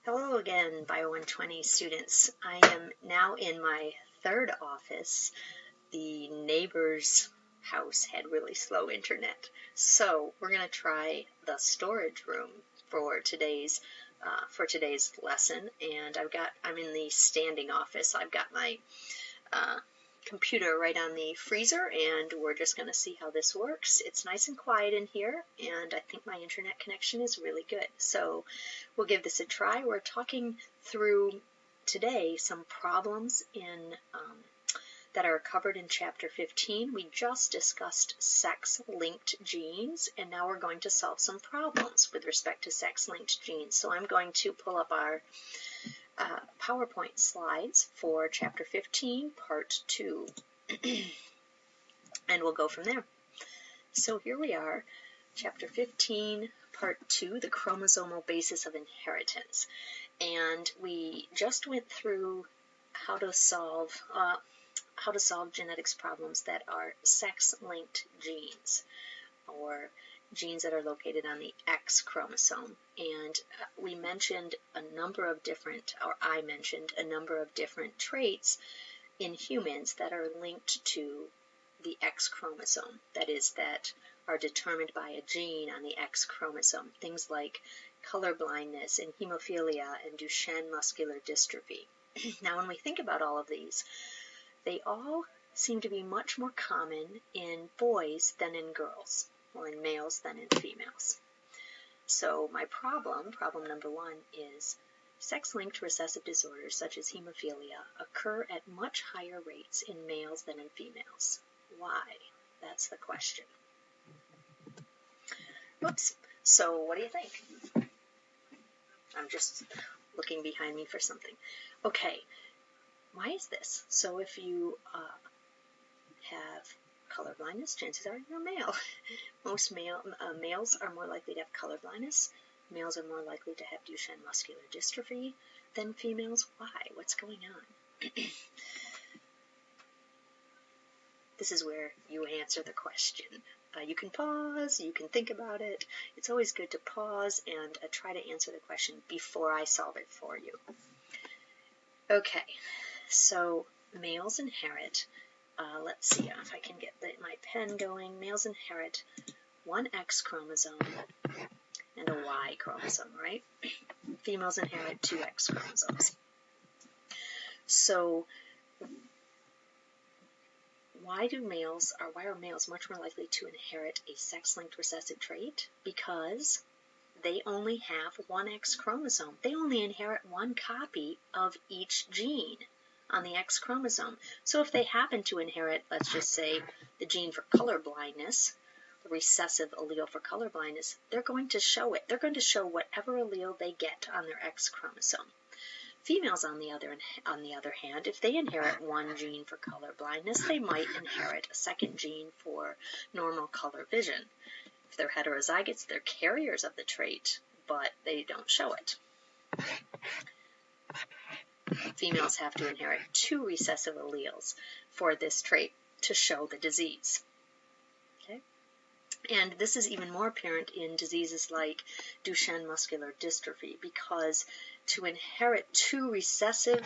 Hello again, Bio 120 students. I am now in my third office. The neighbor's house had really slow internet, so we're going to try the storage room for today's lesson. And I'm in the standing office. I've got my computer right on the freezer, and we're just going to see how this works. It's nice and quiet in here, and I think my internet connection is really good. So we'll give this a try. We're talking through today some problems that are covered in Chapter 15. We just discussed sex-linked genes, and now we're going to solve some problems with respect to sex-linked genes. So I'm going to pull up our PowerPoint slides for Chapter 15, Part 2, and we'll go from there. So here we are, Chapter 15, Part 2, the chromosomal basis of inheritance. And we just went through how to solve genetics problems that are sex-linked genes, or genes that are located on the X chromosome. And we mentioned I mentioned a number of different traits in humans that are linked to the X chromosome, that is, that are determined by a gene on the X chromosome. Things like color blindness and hemophilia and Duchenne muscular dystrophy. Now, when we think about all of these, they all seem to be much more common in boys than in girls, or in males than in females. So my problem number 1, is sex-linked recessive disorders such as hemophilia occur at much higher rates in males than in females. Why? That's the question. Oops. So what do you think? I'm just looking behind me for something. Okay. Why is this? So if you have color blindness, chances are you're a male. Most males are more likely to have color blindness. Males are more likely to have Duchenne muscular dystrophy than females. Why? What's going on? This is where you answer the question. You can pause, you can think about it. It's always good to pause and try to answer the question before I solve it for you. Okay, so males inherit, let's see if I can get my pen going. Males inherit one X chromosome and a Y chromosome, right? Females inherit 2 X chromosomes. So why are males much more likely to inherit a sex-linked recessive trait? Because they only have one X chromosome. They only inherit one copy of each gene on the X chromosome. So if they happen to inherit, let's just say, the gene for color blindness, the recessive allele for color blindness, they're going to show it. They're going to show whatever allele they get on their X chromosome. Females, on the other hand, if they inherit one gene for color blindness, they might inherit a second gene for normal color vision. If they're heterozygotes, they're carriers of the trait, but they don't show it. Females have to inherit 2 recessive alleles for this trait to show the disease. Okay? And this is even more apparent in diseases like Duchenne muscular dystrophy, because to inherit 2 recessive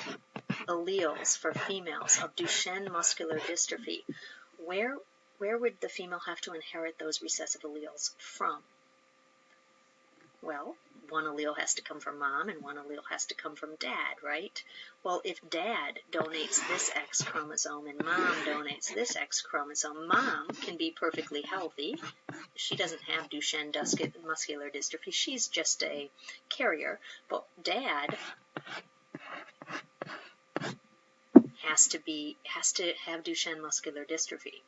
alleles for females of Duchenne muscular dystrophy, where would the female have to inherit those recessive alleles from? Well, one allele has to come from mom and one allele has to come from dad, right? Well, if dad donates this X chromosome and mom donates this X chromosome, mom can be perfectly healthy. She doesn't have Duchenne muscular dystrophy. She's just a carrier. But dad has to have Duchenne muscular dystrophy.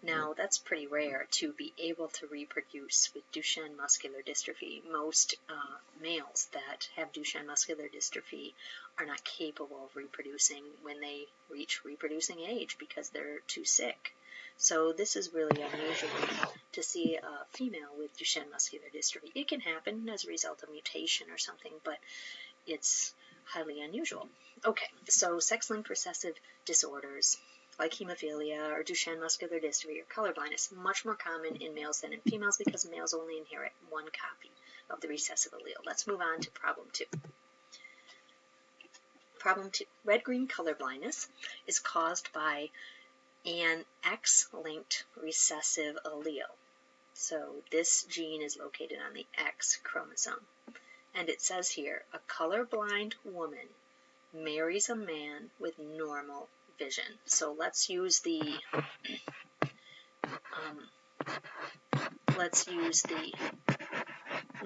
Now, that's pretty rare to be able to reproduce with Duchenne muscular dystrophy. Most males that have Duchenne muscular dystrophy are not capable of reproducing when they reach reproducing age because they're too sick. So this is really unusual to see a female with Duchenne muscular dystrophy. It can happen as a result of mutation or something, but it's highly unusual. Okay, so sex-linked recessive disorders like hemophilia or Duchenne muscular dystrophy or color blindness, much more common in males than in females because males only inherit one copy of the recessive allele. Let's move on to problem 2. Problem 2. Red-green color blindness is caused by an X-linked recessive allele. So this gene is located on the X chromosome. And it says here, a colorblind woman marries a man with normal vision. So let's use the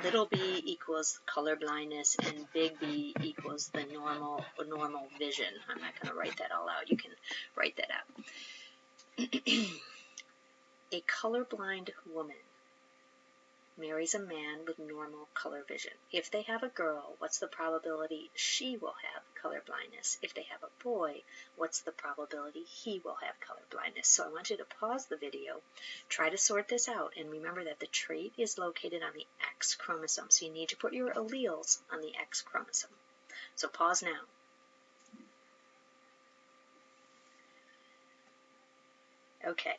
little b equals color blindness and big B equals the normal vision. I'm not going to write that all out. You can write that out. A colorblind woman marries a man with normal color vision. If they have a girl, what's the probability she will have color blindness? If they have a boy, what's the probability he will have color blindness? So I want you to pause the video, try to sort this out, and remember that the trait is located on the X chromosome. So you need to put your alleles on the X chromosome. So pause now. Okay.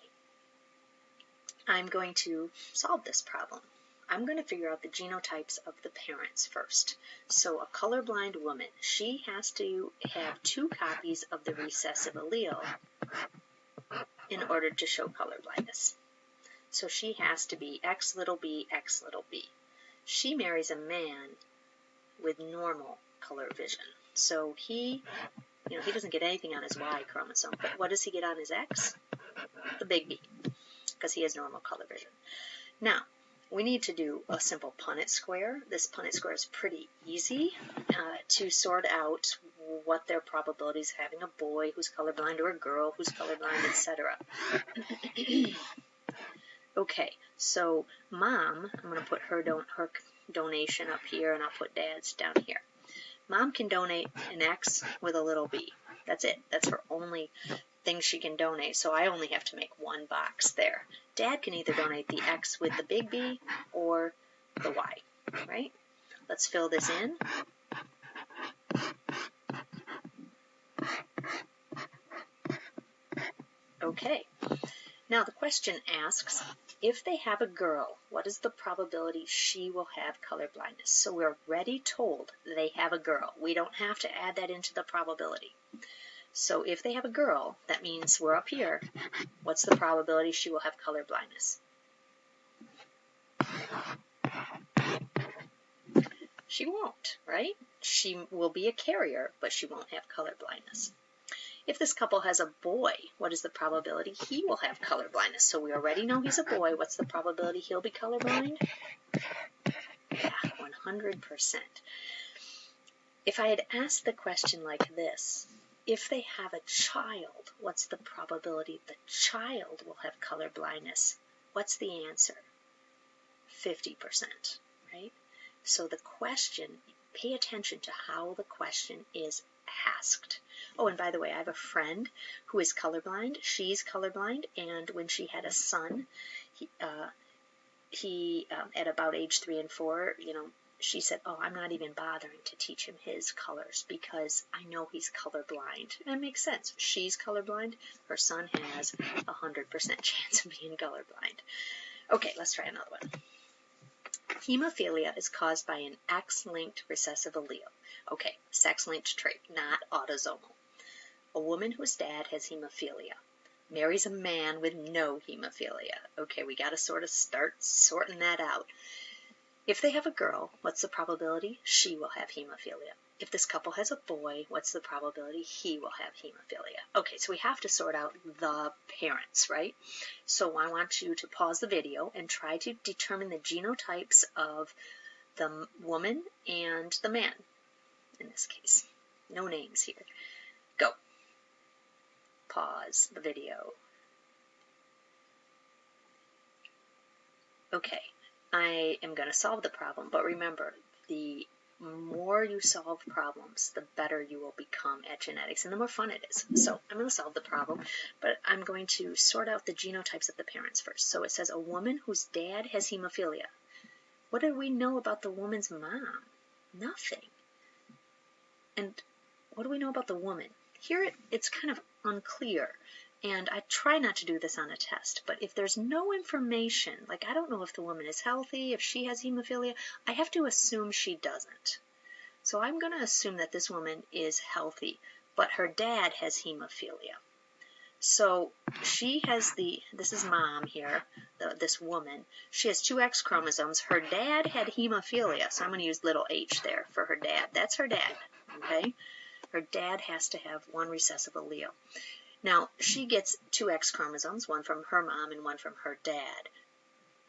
I'm going to solve this problem. I'm going to figure out the genotypes of the parents first. So a colorblind woman, she has to have 2 copies of the recessive allele in order to show color blindness. So she has to be X little b, X little b. She marries a man with normal color vision. So he doesn't get anything on his Y chromosome, but what does he get on his X? The big B, because he has normal color vision. Now, we need to do a simple Punnett square. This Punnett square is pretty easy to sort out what their probabilities of having a boy who's colorblind or a girl who's colorblind, etc. Okay, so Mom, I'm going to put her donation up here, and I'll put Dad's down here. Mom can donate an X with a little b. That's it. That's her only thing she can donate, so I only have to make 1 box there. Dad can either donate the X with the big B or the Y, right? Let's fill this in. Okay. Now the question asks, if they have a girl, what is the probability she will have color blindness? So we're already told they have a girl. We don't have to add that into the probability. So if they have a girl, that means we're up here. What's the probability she will have color blindness? She won't, right? She will be a carrier, but she won't have color blindness. If this couple has a boy, what is the probability he will have color blindness? So we already know he's a boy. What's the probability he'll be colorblind? Yeah, 100%. If I had asked the question like this, if they have a child, what's the probability the child will have color blindness? What's the answer? 50%, right? So the question, pay attention to how the question is asked. Oh, and by the way, I have a friend who is colorblind. She's colorblind, and when she had a son, he at about age 3 and 4, she said, oh, I'm not even bothering to teach him his colors because I know he's colorblind. And it makes sense. She's colorblind. Her son has 100% chance of being colorblind. Okay, let's try another one. Hemophilia is caused by an X-linked recessive allele. Okay, sex-linked trait, not autosomal. A woman whose dad has hemophilia marries a man with no hemophilia. Okay, we got to sort of start sorting that out. If they have a girl, what's the probability she will have hemophilia? If this couple has a boy, what's the probability he will have hemophilia? Okay, so we have to sort out the parents, right? So I want you to pause the video and try to determine the genotypes of the woman and the man, in this case. No names here. Go. Pause the video. Okay. I am going to solve the problem, but remember, the more you solve problems, the better you will become at genetics, and the more fun it is. So I'm going to solve the problem, but I'm going to sort out the genotypes of the parents first. So it says a woman whose dad has hemophilia. What do we know about the woman's mom? Nothing. And what do we know about the woman? Here it's kind of unclear. And I try not to do this on a test, but if there's no information, like I don't know if the woman is healthy, if she has hemophilia, I have to assume she doesn't. So I'm going to assume that this woman is healthy, but her dad has hemophilia. So she has this is mom here, this woman. She has 2 X chromosomes. Her dad had hemophilia, so I'm going to use little h there for her dad. That's her dad, okay? Her dad has to have 1 recessive allele. Now, she gets 2 X chromosomes, 1 from her mom and 1 from her dad.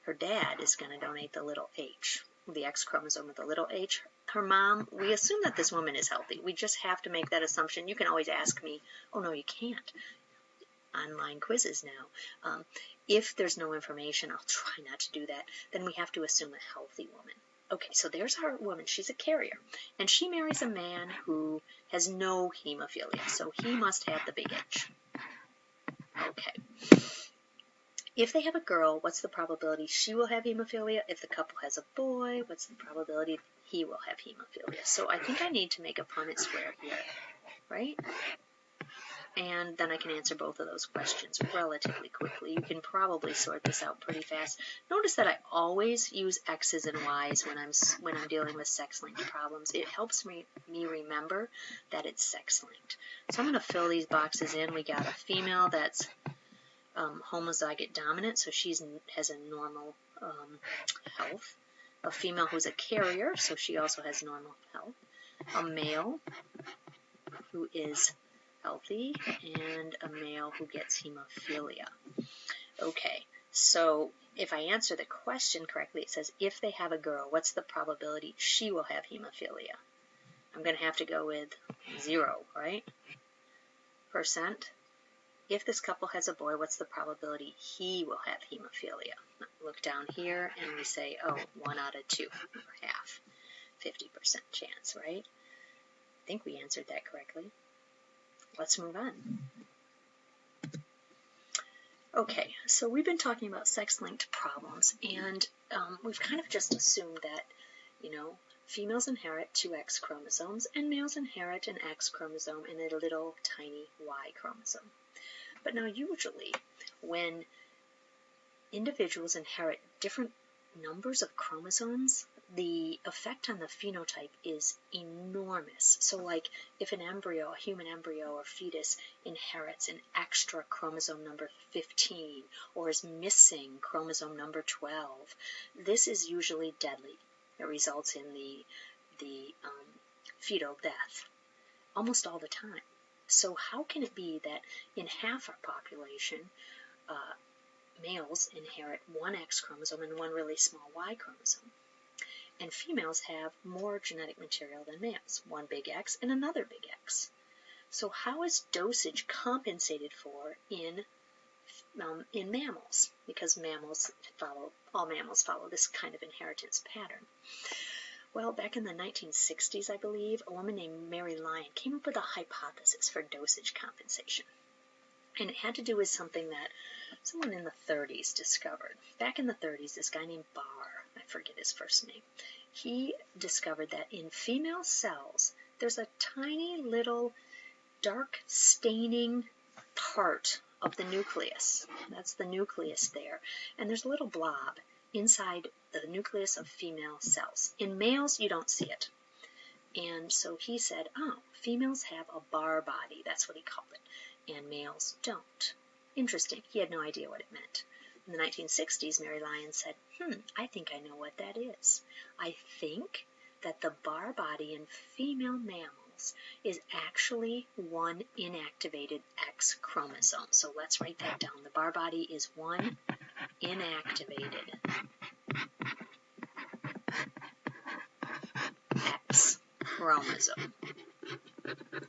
Her dad is going to donate the little h, the X chromosome with the little h. Her mom, we assume that this woman is healthy. We just have to make that assumption. You can always ask me, oh, no, you can't. Online quizzes now. If there's no information, I'll try not to do that, then we have to assume a healthy woman. Okay, so there's our woman. She's a carrier, and she marries a man who has no hemophilia, so he must have the big H. Okay. If they have a girl, what's the probability she will have hemophilia? If the couple has a boy, what's the probability he will have hemophilia? So I think I need to make a Punnett square here, right? And then I can answer both of those questions relatively quickly. You can probably sort this out pretty fast. Notice that I always use X's and Y's when I'm dealing with sex-linked problems. It helps me remember that it's sex-linked. So I'm going to fill these boxes in. We got a female that's homozygous dominant, so she has a normal health. A female who's a carrier, so she also has normal health. A male who is healthy, and a male who gets hemophilia. Okay, so if I answer the question correctly, it says if they have a girl, what's the probability she will have hemophilia? I'm going to have to go with 0, right? Percent. If this couple has a boy, what's the probability he will have hemophilia? Look down here and we say, oh, 1 out of 2, or half, 50% chance, right? I think we answered that correctly. Let's move on. Okay, so we've been talking about sex-linked problems, and we've kind of just assumed that, females inherit 2 X chromosomes, and males inherit an X chromosome and a little tiny Y chromosome. But now usually, when individuals inherit different numbers of chromosomes, the effect on the phenotype is enormous. So like if an embryo, a human embryo or fetus inherits an extra chromosome number 15 or is missing chromosome number 12, this is usually deadly. It results in the fetal death almost all the time. So how can it be that in half our population, males inherit 1 X chromosome and 1 really small Y chromosome? And females have more genetic material than males, 1 big X and another big X. So how is dosage compensated for in mammals? Because all mammals follow this kind of inheritance pattern. Well, back in the 1960s, I believe, a woman named Mary Lyon came up with a hypothesis for dosage compensation. And it had to do with something that someone in the 30s discovered. Back in the 30s, this guy named Barr, I forget his first name, he discovered that in female cells, there's a tiny little dark staining part of the nucleus. That's the nucleus there. And there's a little blob inside the nucleus of female cells. In males, you don't see it. And so he said, oh, females have a Barr body. That's what he called it. And males don't. Interesting. He had no idea what it meant. In the 1960s, Mary Lyon said, I think I know what that is. I think that the Barr body in female mammals is actually 1 inactivated X chromosome. So let's write that down. The Barr body is 1 inactivated X chromosome.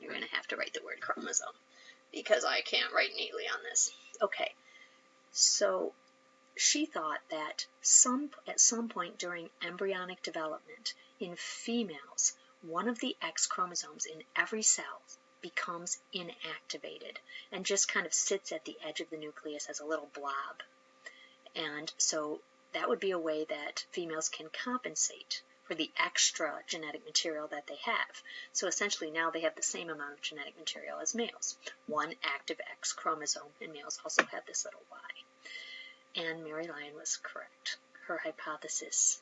You're going to have to write the word chromosome because I can't write neatly on this. Okay, so she thought that at some point during embryonic development in females, 1 of the X chromosomes in every cell becomes inactivated and just kind of sits at the edge of the nucleus as a little blob. And so that would be a way that females can compensate for the extra genetic material that they have. So essentially now they have the same amount of genetic material as males. 1 active X chromosome, and males also have this little Y. And Mary Lyon was correct. Her hypothesis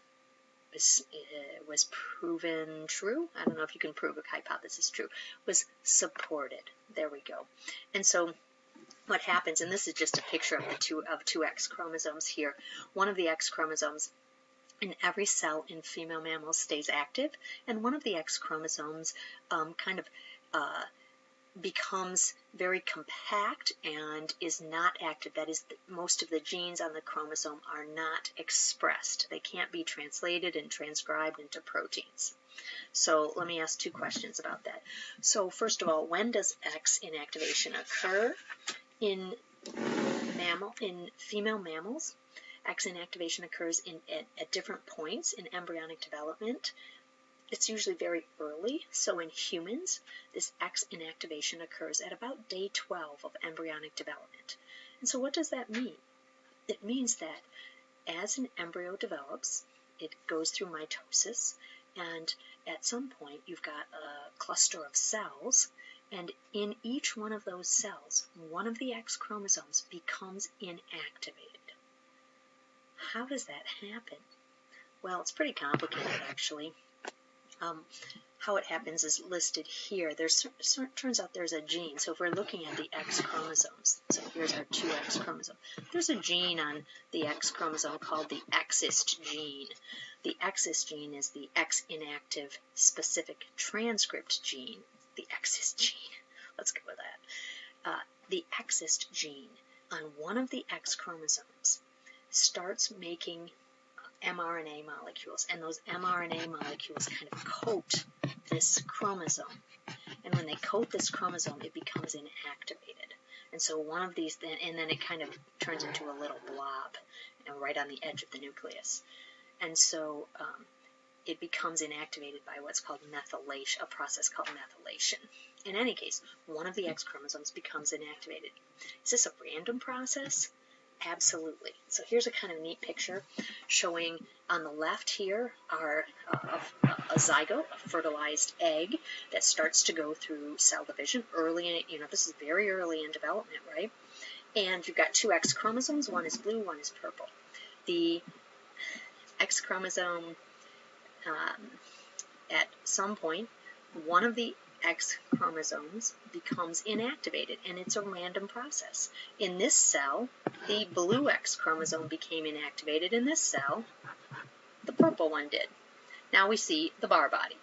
was proven true. I don't know if you can prove a hypothesis true. Was supported. There we go. And so what happens, and this is just a picture of two X chromosomes here. One of the X chromosomes in every cell in female mammals stays active, and one of the X chromosomes becomes very compact and is not active. That is, most of the genes on the chromosome are not expressed. They can't be translated and transcribed into proteins. So let me ask two questions about that. So first of all, when does X inactivation occur in female mammals? X inactivation occurs at different points in embryonic development. It's usually very early, so in humans, this X inactivation occurs at about day 12 of embryonic development. And so what does that mean? It means that as an embryo develops, it goes through mitosis, and at some point you've got a cluster of cells, and in each one of those cells, one of the X chromosomes becomes inactivated. How does that happen? Well, it's pretty complicated, actually. How it happens is listed here. Turns out there's a gene. So if we're looking at the X chromosomes, so here's our two X chromosomes. There's a gene on the X chromosome called the exist gene. The exist gene is the X inactive specific transcript gene. The exist gene. Let's go with that. The exist gene on one of the X chromosomes starts making mRNA molecules, and those mRNA molecules kind of coat this chromosome. And when they coat this chromosome, it becomes inactivated. And so one of these, and then it kind of turns into a little blob, right on the edge of the nucleus. And so it becomes inactivated by what's called methylation, a process called methylation. In any case, one of the X chromosomes becomes inactivated. Is this a random process? Absolutely. So here's a kind of neat picture showing on the left here are a zygote, a fertilized egg that starts to go through cell division early. This is very early in development, right? And you've got two X chromosomes. One is blue, one is purple. The X chromosome, at some point, one of the X chromosomes becomes inactivated, and it's a random process. In this cell, the blue X chromosome became inactivated. In this cell, the purple one did. Now we see the bar body.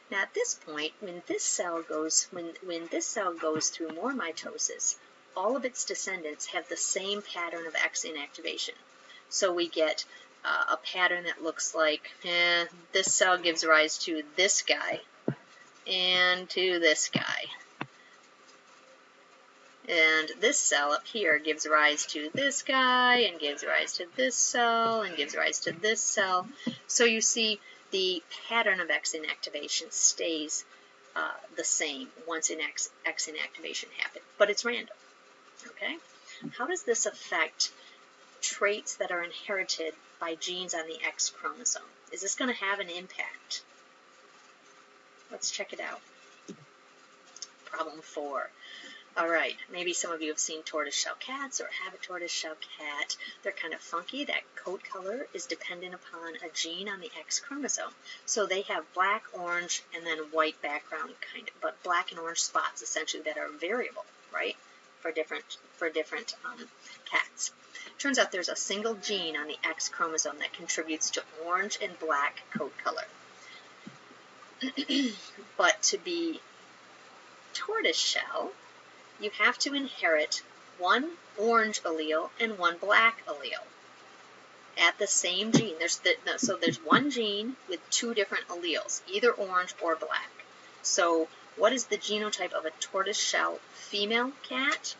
Now at this point, when this cell goes through more mitosis, all of its descendants have the same pattern of X inactivation. So we get a pattern that looks like this cell gives rise to this guy, and to this guy. And this cell up here gives rise to this guy, and gives rise to this cell, and gives rise to this cell. So you see the pattern of X inactivation stays the same once X inactivation happens, but it's random. Okay? How does this affect traits that are inherited by genes on the X chromosome? Is this going to have an impact? Let's check it out. Problem 4. All right, maybe some of you have seen tortoiseshell cats or have a tortoiseshell cat. They're kind of funky. That coat color is dependent upon a gene on the X chromosome. So they have black, orange, and then white background, but black and orange spots essentially that are variable, right, for different cats. Turns out there's a single gene on the X chromosome that contributes to orange and black coat color. But to be tortoiseshell, you have to inherit one orange allele and one black allele at the same gene. So there's one gene with two different alleles, either orange or black. So what is the genotype of a tortoiseshell female cat?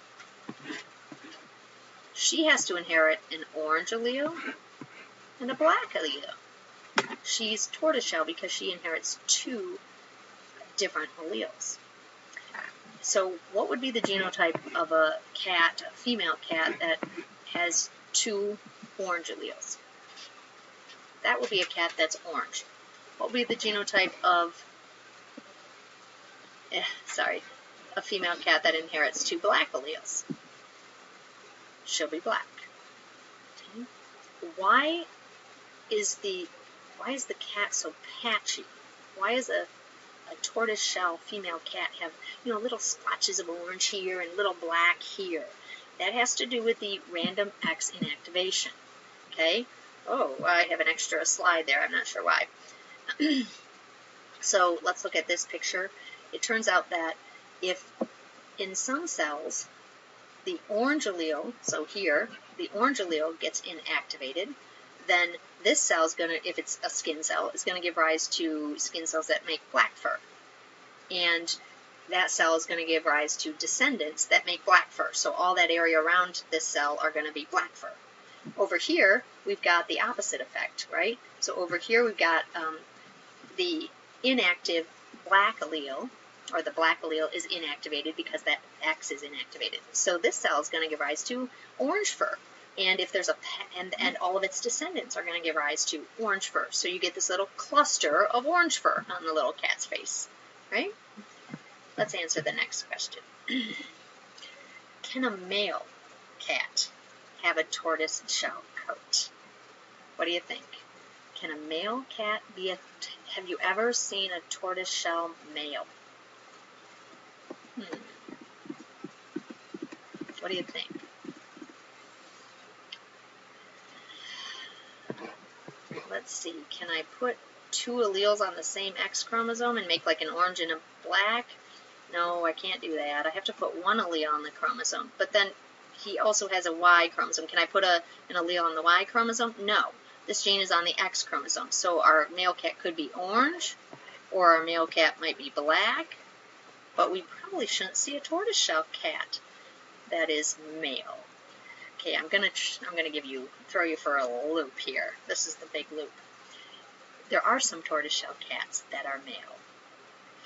She has to inherit an orange allele and a black allele. She's tortoiseshell because she inherits two different alleles. So what would be the genotype of a female cat that has two orange alleles? That would be a cat that's orange. What would be the genotype of a female cat that inherits two black alleles? She'll be black. Okay. Why is the Why is the cat so patchy? Why is a tortoiseshell female cat have, little splotches of orange here and little black here? That has to do with the random X inactivation. Okay? Oh, I have an extra slide there. I'm not sure why. So let's look at this picture. It turns out that if in some cells the orange allele, so here, the orange allele gets inactivated, then this cell is going to, if it's a skin cell, is going to give rise to skin cells that make black fur. And that cell is going to give rise to descendants that make black fur. So all that area around this cell are going to be black fur. Over here, we've got the opposite effect, right? So over here, we've got the inactive black allele, or the black allele is inactivated because that X is inactivated. So this cell is going to give rise to orange fur. And if there's and all of its descendants are going to give rise to orange fur. So you get this little cluster of orange fur on the little cat's face, right? Let's answer the next question. Can a male cat have a tortoise shell coat? What do you think? Can a male cat be have you ever seen a tortoise shell male? What do you think? Let's see, can I put two alleles on the same X chromosome and make like an orange and a black? No, I can't do that. I have to put one allele on the chromosome. But then he also has a Y chromosome. Can I put an allele on the Y chromosome? No. This gene is on the X chromosome. So our male cat could be orange, or our male cat might be black, but we probably shouldn't see a tortoiseshell cat that is male. Okay, I'm gonna throw you for a loop here. This is the big loop. There are some tortoiseshell cats that are male.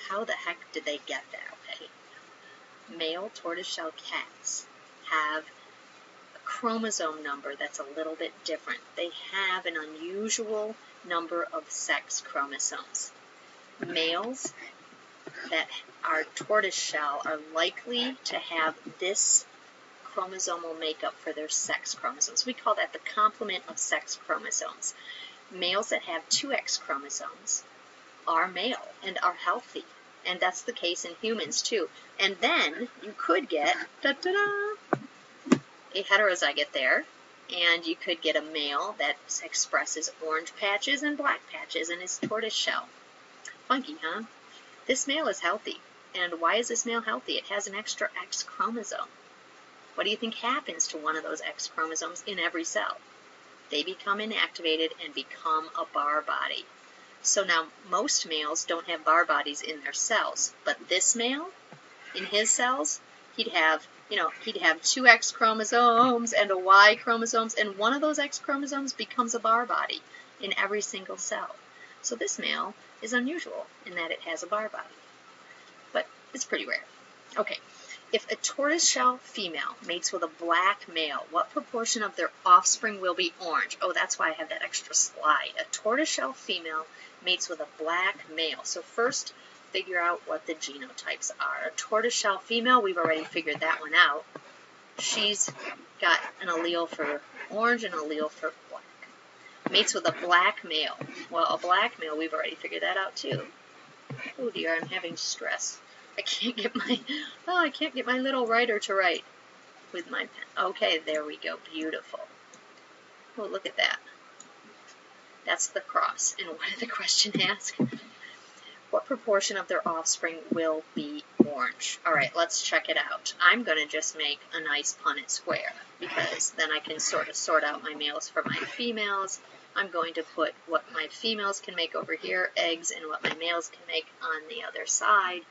How the heck did they get that way? Male tortoiseshell cats have a chromosome number that's a little bit different. They have an unusual number of sex chromosomes. Males that are tortoiseshell are likely to have this chromosomal makeup for their sex chromosomes. We call that the complement of sex chromosomes. Males that have two X chromosomes are male and are healthy. And that's the case in humans too. And then you could get a heterozygote there, and you could get a male that expresses orange patches and black patches and is tortoiseshell. Funky, huh? This male is healthy. And why is this male healthy? It has an extra X chromosome. What do you think happens to one of those X chromosomes in every cell? They become inactivated and become a bar body. So now most males don't have bar bodies in their cells, but this male, in his cells, he'd have two X chromosomes and a Y chromosomes, and one of those X chromosomes becomes a bar body in every single cell. So this male is unusual in that it has a bar body, but it's pretty rare. Okay. If a tortoiseshell female mates with a black male, what proportion of their offspring will be orange? Oh, that's why I have that extra slide. A tortoiseshell female mates with a black male. So first, figure out what the genotypes are. A tortoiseshell female, we've already figured that one out. She's got an allele for orange and an allele for black. Mates with a black male. Well, a black male, we've already figured that out too. Oh dear, I'm having stress. I can't get my little writer to write with my pen. Okay, there we go. Beautiful. Oh, look at that. That's the cross. And what did the question ask? What proportion of their offspring will be orange? All right, let's check it out. I'm going to just make a nice Punnett square because then I can sort of sort out my males from my females. I'm going to put what my females can make over here, eggs, and what my males can make on the other side.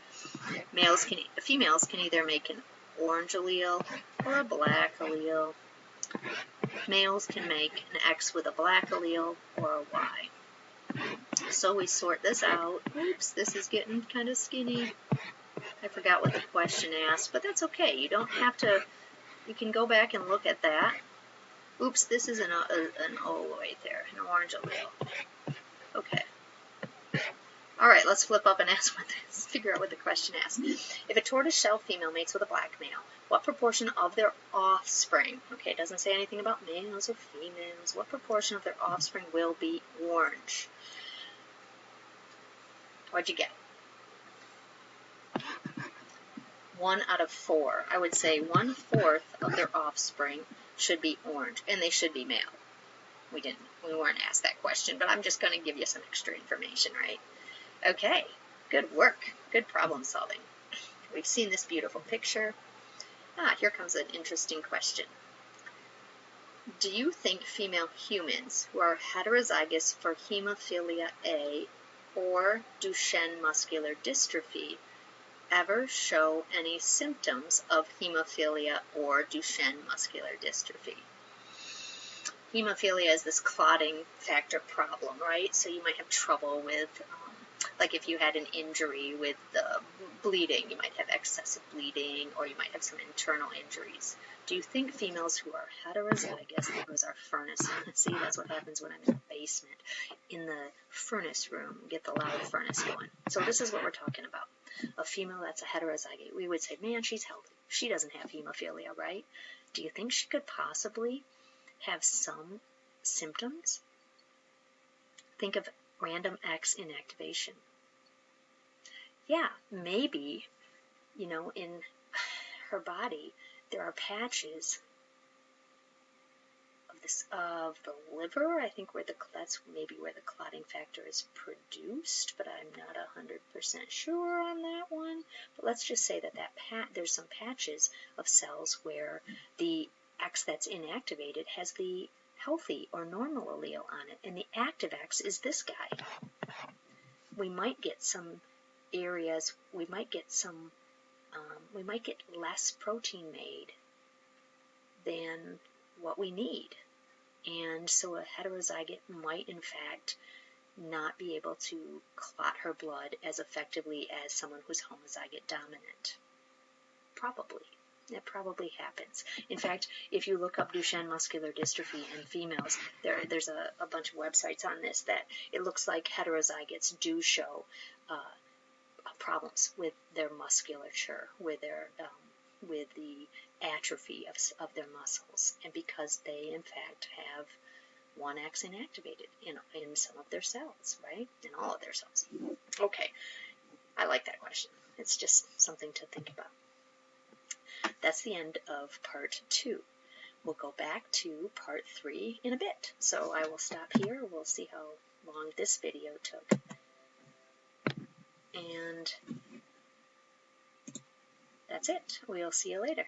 Females can either make an orange allele or a black allele. Males can make an X with a black allele or a Y. So we sort this out. Oops, this is getting kind of skinny. I forgot what the question asked, but that's okay. You don't have to, you can go back and look at that. Oops, this is an O right there, an orange allele. Okay. All right, let's flip up and figure out what the question asks. If a tortoiseshell female mates with a black male, what proportion of their offspring, okay, it doesn't say anything about males or females, what proportion of their offspring will be orange? What'd you get? 1 out of 4. I would say 1/4 of their offspring should be orange, and they should be male. We weren't asked that question, but I'm just going to give you some extra information, right? Okay, good work. Good problem solving. We've seen this beautiful picture. Here comes an interesting question. Do you think female humans who are heterozygous for hemophilia A or Duchenne muscular dystrophy ever show any symptoms of hemophilia or Duchenne muscular dystrophy? Hemophilia is this clotting factor problem, right? So you might have trouble with, like if you had an injury with the bleeding, you might have excessive bleeding, or you might have some internal injuries. Do you think females who are heterozygous, that was our furnace, see, that's what happens when I'm in the basement, in the furnace room, get the loud furnace going. So this is what we're talking about. A female that's a heterozygate, we would say, man, she's healthy. She doesn't have hemophilia, right? Do you think she could possibly have some symptoms? Think of random X inactivation. Yeah, maybe, in her body there are patches of the liver, I think, that's maybe where the clotting factor is produced, but I'm not 100% sure on that one. But let's just say that there's some patches of cells where the X that's inactivated has the healthy or normal allele on it, and the active X is this guy. We might get some areas, we might get less protein made than what we need. And so a heterozygate might, in fact, not be able to clot her blood as effectively as someone who's homozygate dominant. Probably. It probably happens. In fact, if you look up Duchenne muscular dystrophy in females, there's a bunch of websites on this that it looks like heterozygates do show problems with their musculature, with the atrophy of their muscles, and because they in fact have 1X inactivated in some of their cells, right? In all of their cells. Okay, I like that question. It's just something to think about. That's the end of part 2. We'll go back to part 3 in a bit. So I will stop here. We'll see how long this video took. And that's it. We'll see you later.